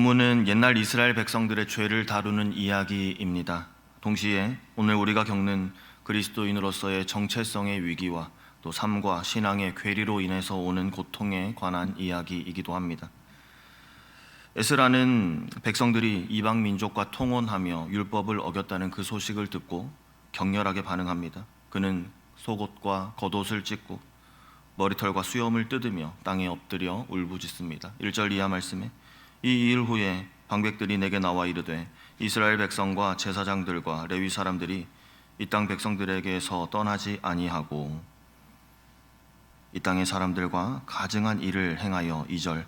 본문은 옛날 이스라엘 백성들의 죄를 다루는 이야기입니다. 동시에 오늘 우리가 겪는 그리스도인으로서의 정체성의 위기와 또 삶과 신앙의 괴리로 인해서 오는 고통에 관한 이야기이기도 합니다. 에스라는 백성들이 이방 민족과 통혼하며 율법을 어겼다는 그 소식을 듣고 격렬하게 반응합니다. 그는 속옷과 겉옷을 찢고 머리털과 수염을 뜯으며 땅에 엎드려 울부짖습니다. 1절 이하 말씀에 이 일 후에 방백들이 내게 나와 이르되 이스라엘 백성과 제사장들과 레위 사람들이 이 땅 백성들에게서 떠나지 아니하고 이 땅의 사람들과 가증한 일을 행하여 2절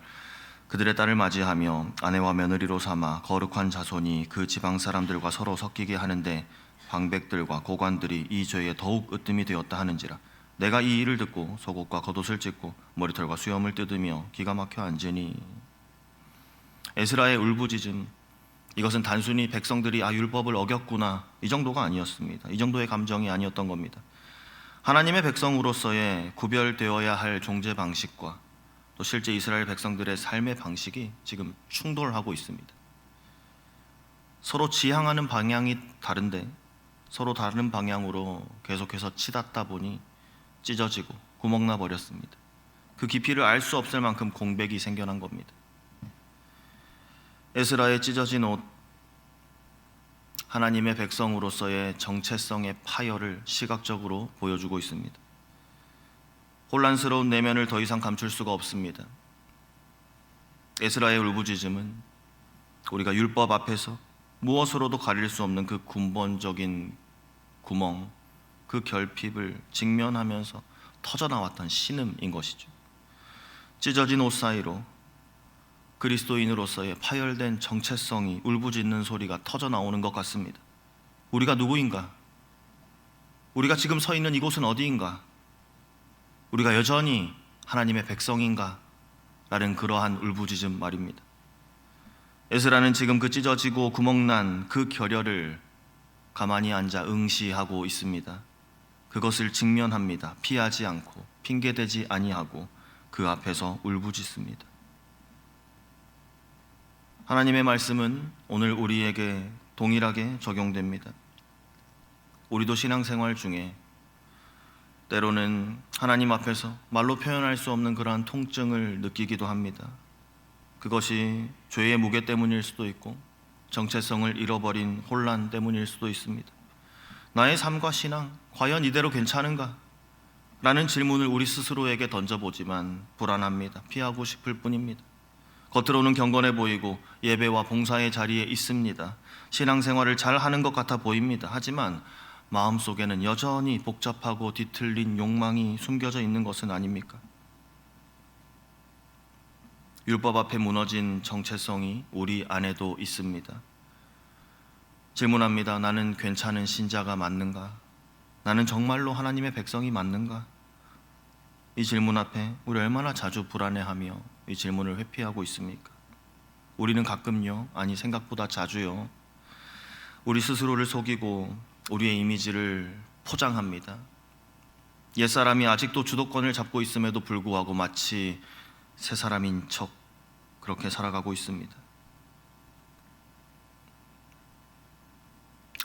그들의 딸을 맞이하며 아내와 며느리로 삼아 거룩한 자손이 그 지방 사람들과 서로 섞이게 하는데 방백들과 고관들이 이 죄에 더욱 으뜸이 되었다 하는지라. 내가 이 일을 듣고 속옷과 겉옷을 찢고 머리털과 수염을 뜯으며 기가 막혀 앉으니. 에스라의 울부짖음, 이것은 단순히 백성들이 율법을 어겼구나 이 정도가 아니었습니다. 이 정도의 감정이 아니었던 겁니다. 하나님의 백성으로서의 구별되어야 할 존재 방식과 또 실제 이스라엘 백성들의 삶의 방식이 지금 충돌하고 있습니다. 서로 지향하는 방향이 다른데 서로 다른 방향으로 계속해서 치닫다 보니 찢어지고 구멍나 버렸습니다. 그 깊이를 알 수 없을 만큼 공백이 생겨난 겁니다. 에스라의 찢어진 옷, 하나님의 백성으로서의 정체성의 파열을 시각적으로 보여주고 있습니다. 혼란스러운 내면을 더 이상 감출 수가 없습니다. 에스라의 울부짖음은 우리가 율법 앞에서 무엇으로도 가릴 수 없는 그 근본적인 구멍, 그 결핍을 직면하면서 터져나왔던 신음인 것이죠. 찢어진 옷 사이로 그리스도인으로서의 파열된 정체성이 울부짖는 소리가 터져나오는 것 같습니다. 우리가 누구인가? 우리가 지금 서 있는 이곳은 어디인가? 우리가 여전히 하나님의 백성인가? 라는 그러한 울부짖음 말입니다. 에스라는 지금 그 찢어지고 구멍난 그 결혈을 가만히 앉아 응시하고 있습니다. 그것을 직면합니다. 피하지 않고 핑계대지 아니하고 그 앞에서 울부짖습니다. 하나님의 말씀은 오늘 우리에게 동일하게 적용됩니다. 우리도 신앙생활 중에 때로는 하나님 앞에서 말로 표현할 수 없는 그러한 통증을 느끼기도 합니다. 그것이 죄의 무게 때문일 수도 있고 정체성을 잃어버린 혼란 때문일 수도 있습니다. 나의 삶과 신앙, 과연 이대로 괜찮은가? 라는 질문을 우리 스스로에게 던져보지만 불안합니다. 피하고 싶을 뿐입니다. 겉으로는 경건해 보이고 예배와 봉사의 자리에 있습니다. 신앙생활을 잘 하는 것 같아 보입니다. 하지만 마음속에는 여전히 복잡하고 뒤틀린 욕망이 숨겨져 있는 것은 아닙니까? 율법 앞에 무너진 정체성이 우리 안에도 있습니다. 질문합니다. 나는 괜찮은 신자가 맞는가? 나는 정말로 하나님의 백성이 맞는가? 이 질문 앞에 우리 얼마나 자주 불안해하며 이 질문을 회피하고 있습니까? 우리는 가끔요, 아니 생각보다 자주요, 우리 스스로를 속이고 우리의 이미지를 포장합니다. 옛사람이 아직도 주도권을 잡고 있음에도 불구하고 마치 새 사람인 척 그렇게 살아가고 있습니다.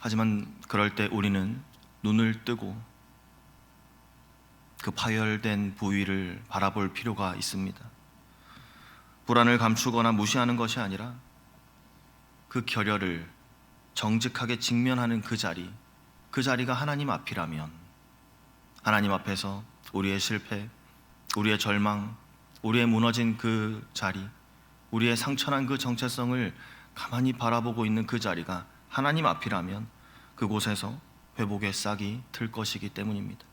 하지만 그럴 때 우리는 눈을 뜨고 그 파열된 부위를 바라볼 필요가 있습니다. 불안을 감추거나 무시하는 것이 아니라 그 결혈을 정직하게 직면하는 그 자리가 하나님 앞이라면 하나님 앞에서 우리의 실패, 우리의 절망, 우리의 무너진 그 자리, 우리의 상처난 그 정체성을 가만히 바라보고 있는 그 자리가 하나님 앞이라면 그곳에서 회복의 싹이 틀 것이기 때문입니다.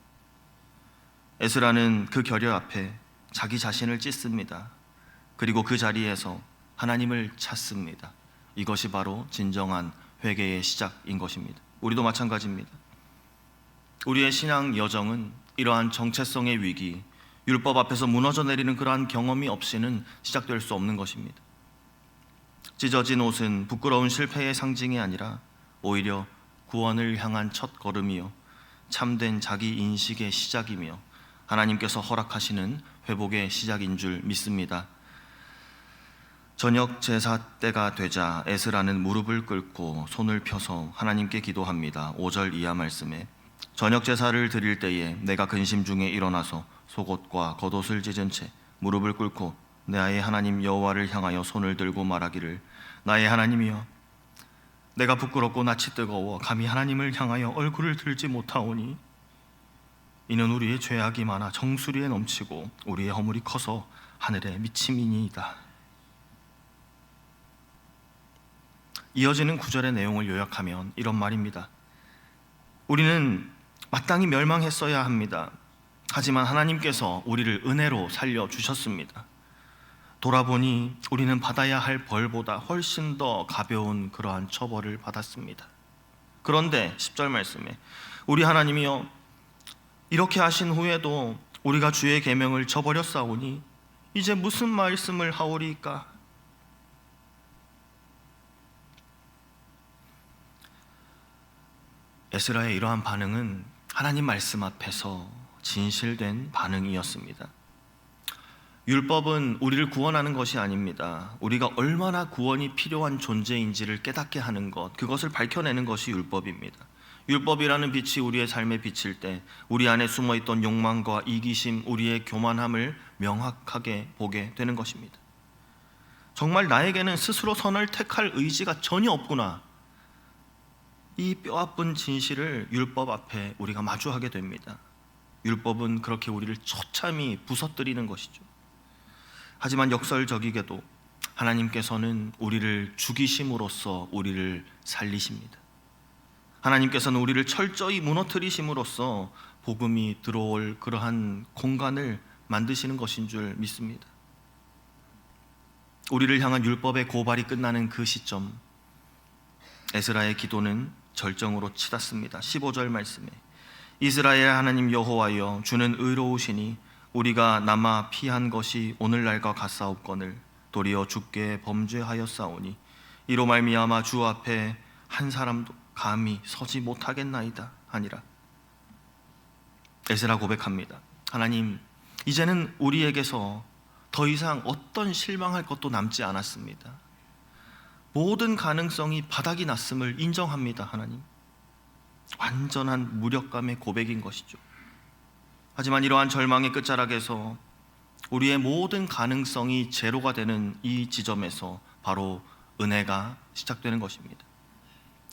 에스라는 그 결혈 앞에 자기 자신을 찢습니다. 그리고 그 자리에서 하나님을 찾습니다. 이것이 바로 진정한 회개의 시작인 것입니다. 우리도 마찬가지입니다. 우리의 신앙 여정은 이러한 정체성의 위기, 율법 앞에서 무너져 내리는 그러한 경험이 없이는 시작될 수 없는 것입니다. 찢어진 옷은 부끄러운 실패의 상징이 아니라 오히려 구원을 향한 첫 걸음이요, 참된 자기 인식의 시작이며 하나님께서 허락하시는 회복의 시작인 줄 믿습니다. 저녁 제사 때가 되자 에스라는 무릎을 꿇고 손을 펴서 하나님께 기도합니다. 5절 이하 말씀에 저녁 제사를 드릴 때에 내가 근심 중에 일어나서 속옷과 겉옷을 찢은 채 무릎을 꿇고 나의 하나님 여호와를 향하여 손을 들고 말하기를 나의 하나님이여 내가 부끄럽고 낯이 뜨거워 감히 하나님을 향하여 얼굴을 들지 못하오니 이는 우리의 죄악이 많아 정수리에 넘치고 우리의 허물이 커서 하늘에 미침이니이다. 이어지는 구절의 내용을 요약하면 이런 말입니다. 우리는 마땅히 멸망했어야 합니다. 하지만 하나님께서 우리를 은혜로 살려주셨습니다. 돌아보니 우리는 받아야 할 벌보다 훨씬 더 가벼운 그러한 처벌을 받았습니다. 그런데 10절 말씀에 우리 하나님이여 이렇게 하신 후에도 우리가 주의 계명을 저버렸사오니 이제 무슨 말씀을 하오리까? 에스라의 이러한 반응은 하나님 말씀 앞에서 진실된 반응이었습니다. 율법은 우리를 구원하는 것이 아닙니다. 우리가 얼마나 구원이 필요한 존재인지를 깨닫게 하는 것, 그것을 밝혀내는 것이 율법입니다. 율법이라는 빛이 우리의 삶에 비칠 때 우리 안에 숨어있던 욕망과 이기심, 우리의 교만함을 명확하게 보게 되는 것입니다. 정말 나에게는 스스로 선을 택할 의지가 전혀 없구나. 이 뼈아픈 진실을 율법 앞에 우리가 마주하게 됩니다. 율법은 그렇게 우리를 처참히 부서뜨리는 것이죠. 하지만 역설적이게도 하나님께서는 우리를 죽이심으로써 우리를 살리십니다. 하나님께서는 우리를 철저히 무너뜨리심으로써 복음이 들어올 그러한 공간을 만드시는 것인 줄 믿습니다. 우리를 향한 율법의 고발이 끝나는 그 시점, 에스라의 기도는 절정으로 치닫습니다. 15절 말씀에 이스라엘 하나님 여호와여 주는 의로우시니 우리가 남아 피한 것이 오늘날과 같사옵거늘 도리어 주께 범죄하였사오니 이로 말미암아 주 앞에 한 사람도 감히 서지 못하겠나이다 하니라. 에스라 고백합니다. 하나님, 이제는 우리에게서 더 이상 어떤 실망할 것도 남지 않았습니다. 모든 가능성이 바닥이 났음을 인정합니다. 하나님, 완전한 무력감의 고백인 것이죠. 하지만 이러한 절망의 끝자락에서 우리의 모든 가능성이 제로가 되는 이 지점에서 바로 은혜가 시작되는 것입니다.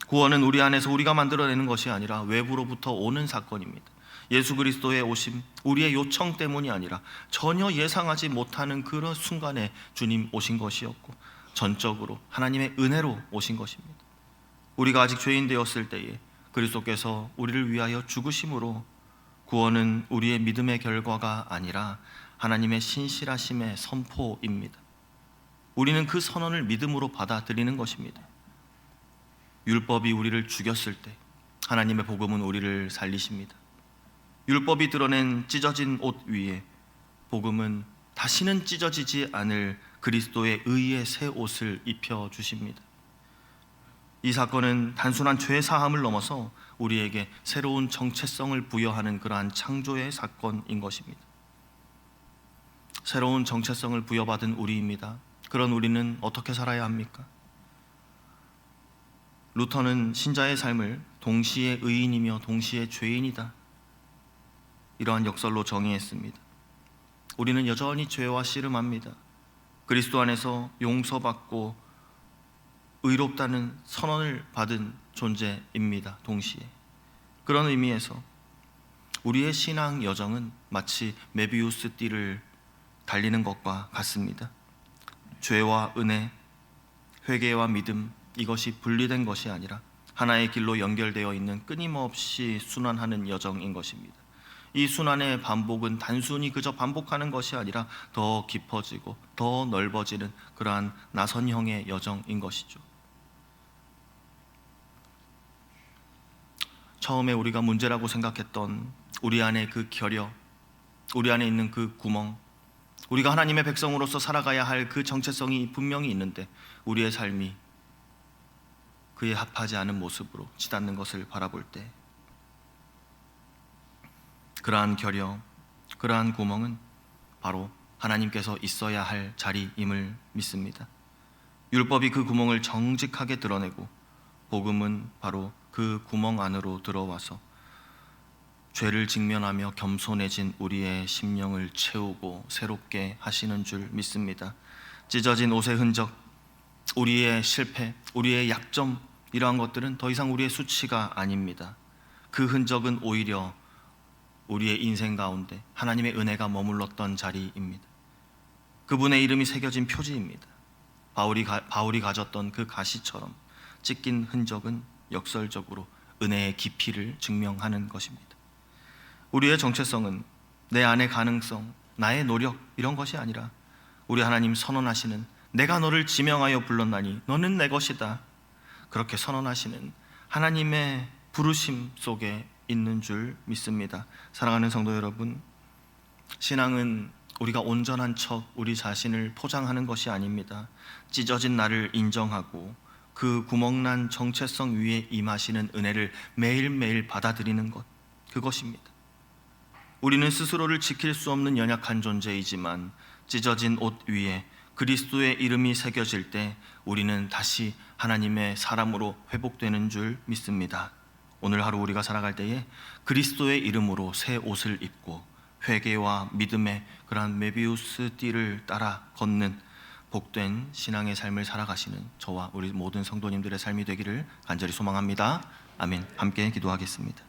구원은 우리 안에서 우리가 만들어내는 것이 아니라 외부로부터 오는 사건입니다. 예수 그리스도의 오심, 우리의 요청 때문이 아니라 전혀 예상하지 못하는 그런 순간에 주님 오신 것이었고 전적으로 하나님의 은혜로 오신 것입니다. 우리가 아직 죄인 되었을 때에 그리스도께서 우리를 위하여 죽으심으로 구원은 우리의 믿음의 결과가 아니라 하나님의 신실하심의 선포입니다. 우리는 그 선언을 믿음으로 받아들이는 것입니다. 율법이 우리를 죽였을 때 하나님의 복음은 우리를 살리십니다. 율법이 드러낸 찢어진 옷 위에 복음은 다시는 찢어지지 않을 그리스도의 의의 새 옷을 입혀주십니다. 이 사건은 단순한 죄 사함을 넘어서 우리에게 새로운 정체성을 부여하는 그러한 창조의 사건인 것입니다. 새로운 정체성을 부여받은 우리입니다. 그런 우리는 어떻게 살아야 합니까? 루터는 신자의 삶을 동시에 의인이며 동시에 죄인이다, 이러한 역설로 정의했습니다. 우리는 여전히 죄와 씨름합니다. 그리스도 안에서 용서받고 의롭다는 선언을 받은 존재입니다. 동시에 그런 의미에서 우리의 신앙 여정은 마치 메비우스 띠를 달리는 것과 같습니다. 죄와 은혜, 회개와 믿음, 이것이 분리된 것이 아니라 하나의 길로 연결되어 있는 끊임없이 순환하는 여정인 것입니다. 이 순환의 반복은 단순히 그저 반복하는 것이 아니라 더 깊어지고 더 넓어지는 그러한 나선형의 여정인 것이죠. 처음에 우리가 문제라고 생각했던 우리 안의 그 결여, 우리 안에 있는 그 구멍, 우리가 하나님의 백성으로서 살아가야 할 그 정체성이 분명히 있는데 우리의 삶이 그에 합하지 않은 모습으로 치닫는 것을 바라볼 때 그러한 결여, 그러한 구멍은 바로 하나님께서 있어야 할 자리임을 믿습니다. 율법이 그 구멍을 정직하게 드러내고 복음은 바로 그 구멍 안으로 들어와서 죄를 직면하며 겸손해진 우리의 심령을 채우고 새롭게 하시는 줄 믿습니다. 찢어진 옷의 흔적, 우리의 실패, 우리의 약점, 이러한 것들은 더 이상 우리의 수치가 아닙니다. 그 흔적은 오히려 우리의 인생 가운데 하나님의 은혜가 머물렀던 자리입니다. 그분의 이름이 새겨진 표지입니다. 바울이 가졌던 그 가시처럼 찢긴 흔적은 역설적으로 은혜의 깊이를 증명하는 것입니다. 우리의 정체성은 내 안의 가능성, 나의 노력 이런 것이 아니라 우리 하나님 선언하시는 내가 너를 지명하여 불렀나니 너는 내 것이다, 그렇게 선언하시는 하나님의 부르심 속에 있는 줄 믿습니다. 사랑하는 성도 여러분, 신앙은 우리가 온전한 척 우리 자신을 포장하는 것이 아닙니다. 찢어진 나를 인정하고 그 구멍난 정체성 위에 임하시는 은혜를 매일매일 받아들이는 것, 그것입니다. 우리는 스스로를 지킬 수 없는 연약한 존재이지만 찢어진 옷 위에 그리스도의 이름이 새겨질 때 우리는 다시 하나님의 사람으로 회복되는 줄 믿습니다. 오늘 하루 우리가 살아갈 때에 그리스도의 이름으로 새 옷을 입고 회개와 믿음의 그러한 메비우스 띠를 따라 걷는 복된 신앙의 삶을 살아가시는 저와 우리 모든 성도님들의 삶이 되기를 간절히 소망합니다. 아멘. 함께 기도하겠습니다.